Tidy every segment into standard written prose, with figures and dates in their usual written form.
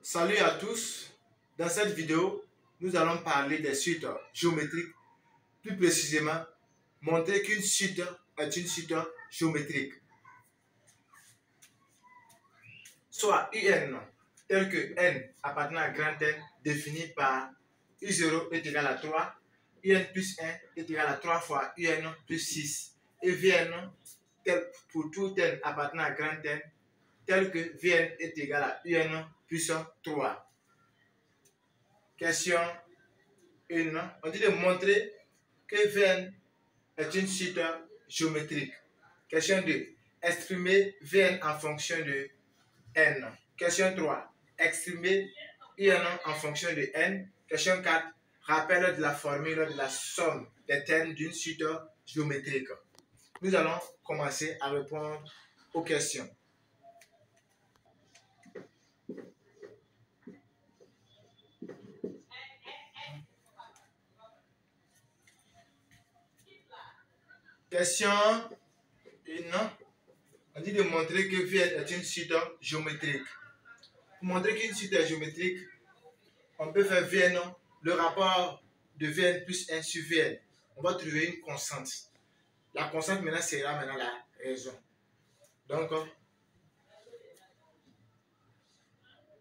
Salut à tous. Dans cette vidéo, nous allons parler des suites géométriques. Plus précisément, montrer qu'une suite est une suite géométrique. Soit UN, tel que n appartenant à grand N, défini par U0 est égal à 3, UN plus 1 est égal à 3 fois UN plus 6, et Vn, tel pour tout n appartenant à grand N, tel que Vn est égal à UN plus 3. Question 1. On dit de montrer que Vn est une suite géométrique. Question 2. Exprimer Vn en fonction de n. Question 3. Exprimer Un en fonction de n. Question 4. Rappel de la formule de la somme des termes d'une suite géométrique. Nous allons commencer à répondre aux questions. Question 1. On dit de montrer que Vn est une suite géométrique. Pour montrer qu'une suite est géométrique, on peut faire Vn, le rapport de Vn plus 1 sur Vn. On va trouver une constante. La constante maintenant sera la raison. Donc,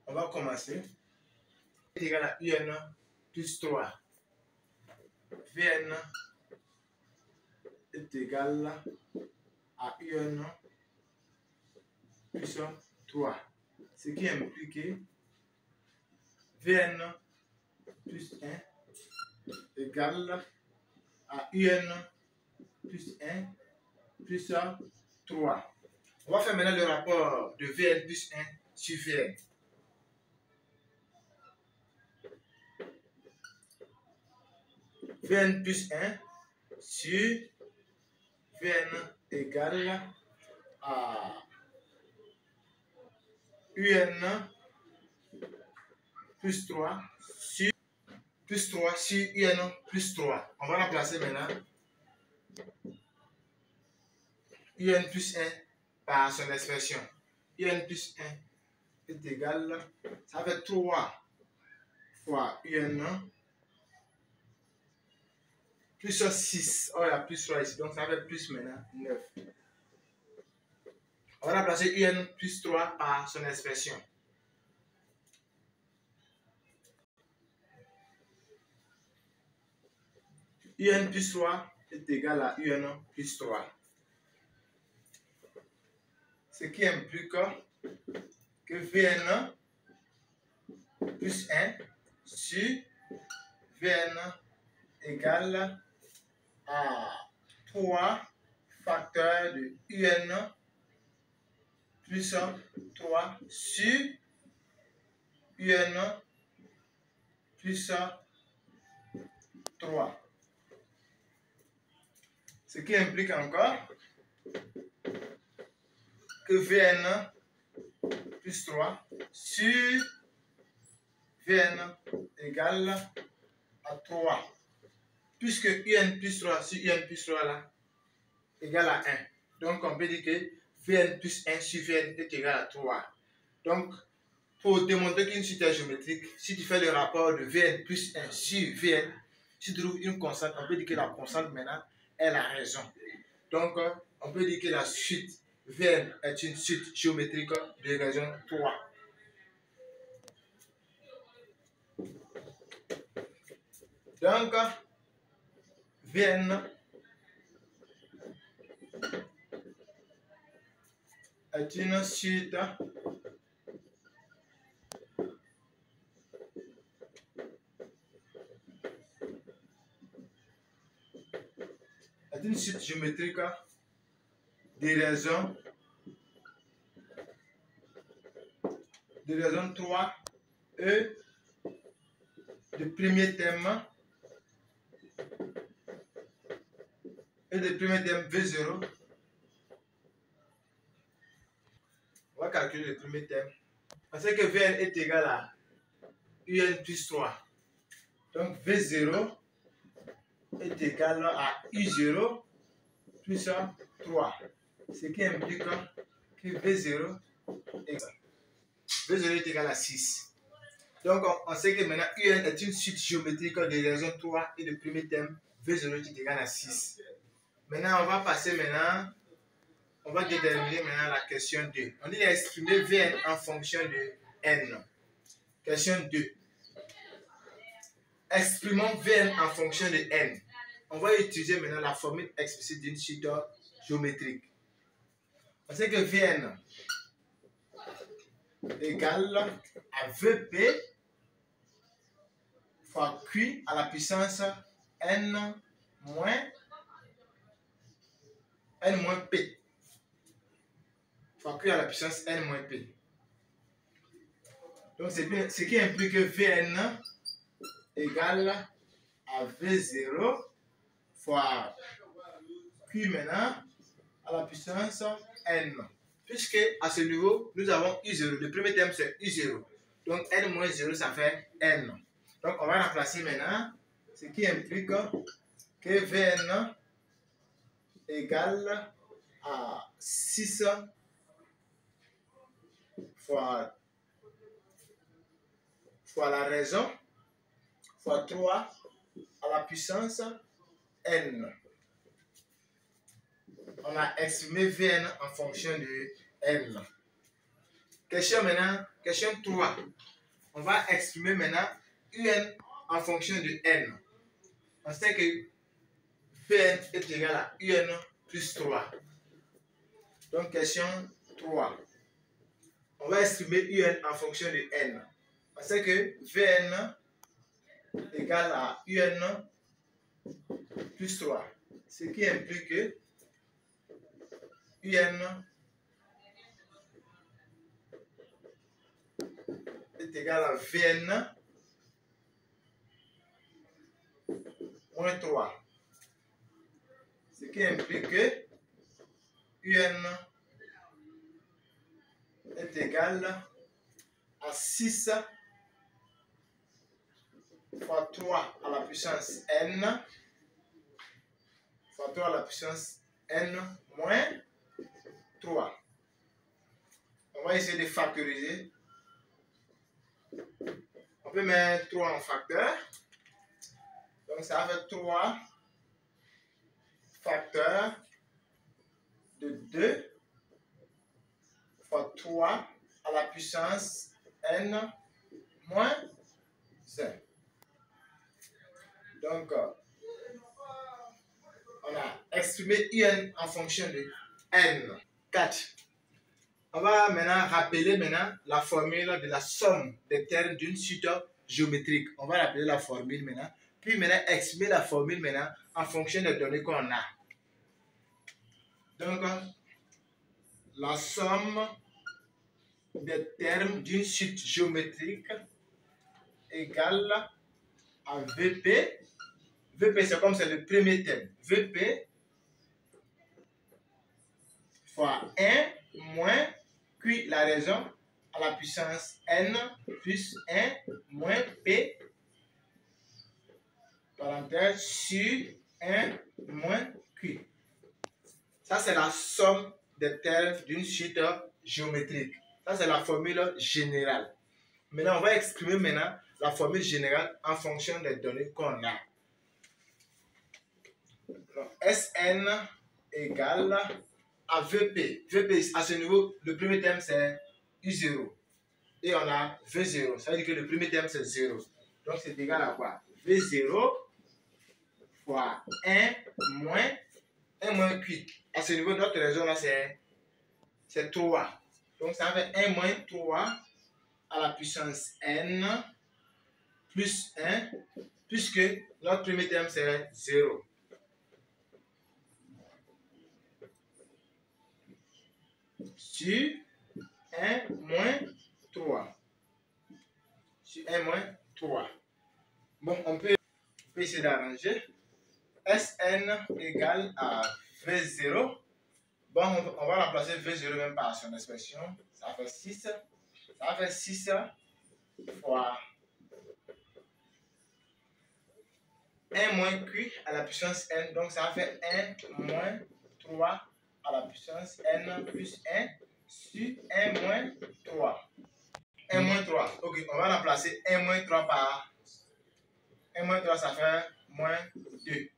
on va commencer. C'est égal à Un plus 3. Vn est égal à Un plus 3. Ce qui implique Vn plus 1 égale à Un plus 1 plus 3. On va faire maintenant le rapport de Vn plus 1 sur Vn. Vn plus 1 sur Vn égale à Un plus 3 sur Un plus 3. On va remplacer maintenant Un plus 1 par son expression. Un plus 1 est égal, ça fait 3 fois Un plus 6. Oh, il y a plus 3 ici, donc ça fait plus maintenant 9. On va remplacer Un plus 3 par son expression. Un plus 3 est égal à Un plus 3. Ce qui implique que Vn plus 1 sur Vn égale à 3 facteurs de Un plus 3 sur Un plus 3. Ce qui implique encore que Vn plus 3 sur Vn égale à 3. Puisque Un plus 3 sur Un plus 3 là égale à 1. Donc on peut dire que Vn plus 1 sur Vn est égal à 3. Donc pour démontrer qu'une suite est géométrique, si tu fais le rapport de Vn plus 1 sur Vn, si tu trouves une constante, on peut dire que la constante maintenant est la raison. Donc on peut dire que la suite Vn est une suite géométrique de raison 3. Donc, Vn est une suite géométrique de raison 3 et de premier thème V0. On va calculer le premier thème. On sait que Vn est égal à Un plus 3. Donc V0 est égal à U0 plus 3. Ce qui implique que V0 est égal à 6. Donc, on sait que maintenant, UN est une suite géométrique de raison 3 et le premier terme V0 qui est égal à 6. Maintenant, on va passer maintenant, on va déterminer maintenant la question 2. On dit exprimer Vn en fonction de n. Question 2. Exprimons Vn en fonction de n. On va utiliser maintenant la formule explicite d'une suite géométrique. On sait que Vn égale à Vp fois Q à la puissance n moins P. Fois Q à la puissance n moins P. Donc, ce qui implique que Vn égale à V0 fois Q maintenant à la puissance n. Puisque à ce niveau, nous avons U0. Le premier terme, c'est U0. Donc, n moins 0, ça fait n. Donc, on va remplacer maintenant, ce qui implique que Vn égale à 6 fois la raison fois 3 à la puissance n. On a exprimé Vn en fonction de n. Question maintenant, question 3. On va exprimer maintenant Un en fonction de n. On sait que Vn est égal à Un plus 3. Donc, question 3. On va exprimer Un en fonction de n. On sait que Vn égale à Un plus 3. Ce qui implique que Un est égal à Vn moins 3. Ce qui implique que Un est égal à 6 fois 3 à la puissance n fois 3 à la puissance n moins 3. On va essayer de factoriser. On peut mettre 3 en facteur. Donc, ça va faire 3 facteurs de 2 fois 3 à la puissance n moins 5. Donc, on a exprimé Un en fonction de n. 4. On va maintenant rappeler la formule de la somme des termes d'une suite géométrique. On va rappeler la formule maintenant. Puis maintenant, exprimer la formule maintenant en fonction des données qu'on a. Donc, la somme des termes d'une suite géométrique égale à Vp. Vp, c'est comme c'est le premier terme. Vp fois 1 moins Q, la raison, à la puissance n plus 1 moins P, parenthèse, sur 1 moins Q. Ça, c'est la somme des termes d'une suite géométrique. Ça, c'est la formule générale. Maintenant, on va exprimer la formule générale en fonction des données qu'on a. Donc, Sn égale à Vp. Vp, à ce niveau, le premier terme, c'est U0. Et on a V0. Ça veut dire que le premier terme, c'est 0. Donc, c'est égal à quoi? V0 fois 1 moins Q. À ce niveau, notre raison, là, c'est 3. Donc, ça fait 1 moins 3 à la puissance n plus 1, puisque notre premier terme, c'est 0. Sur 1 moins 3. Sur 1 moins 3. Bon, on peut essayer d'arranger. Sn égale à V0. Bon, on va remplacer V0 même par son expression. Ça fait 6. Ça fait 6 fois 1 moins Q à la puissance n. Donc, ça fait 1 moins 3 à la puissance n plus 1 sur 1 moins 3. 1 moins 3. Ok, on va remplacer 1 moins 3 par 1 moins 3, ça fait moins 2.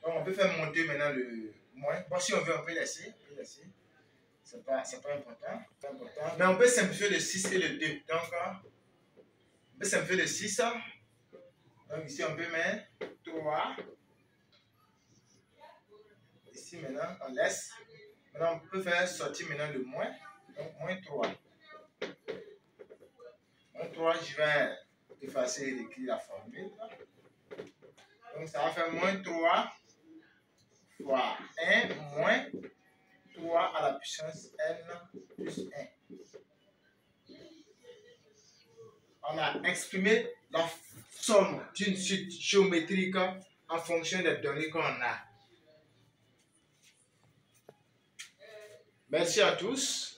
Donc, on peut faire monter maintenant le moins. Bon, si on veut, on peut laisser. C'est pas important. Mais on peut simplifier le 6 et le 2. Donc, on peut simplifier le 6. Donc, ici, on peut mettre 3. Ici, maintenant, on laisse. Maintenant, on peut faire sortir maintenant le moins. Donc, moins 3. Moins 3, je vais effacer et écrire la formule. Donc, ça va faire moins 3 fois 1 moins 3 à la puissance n plus 1. On a exprimé la somme d'une suite géométrique en fonction des données qu'on a. Merci à tous.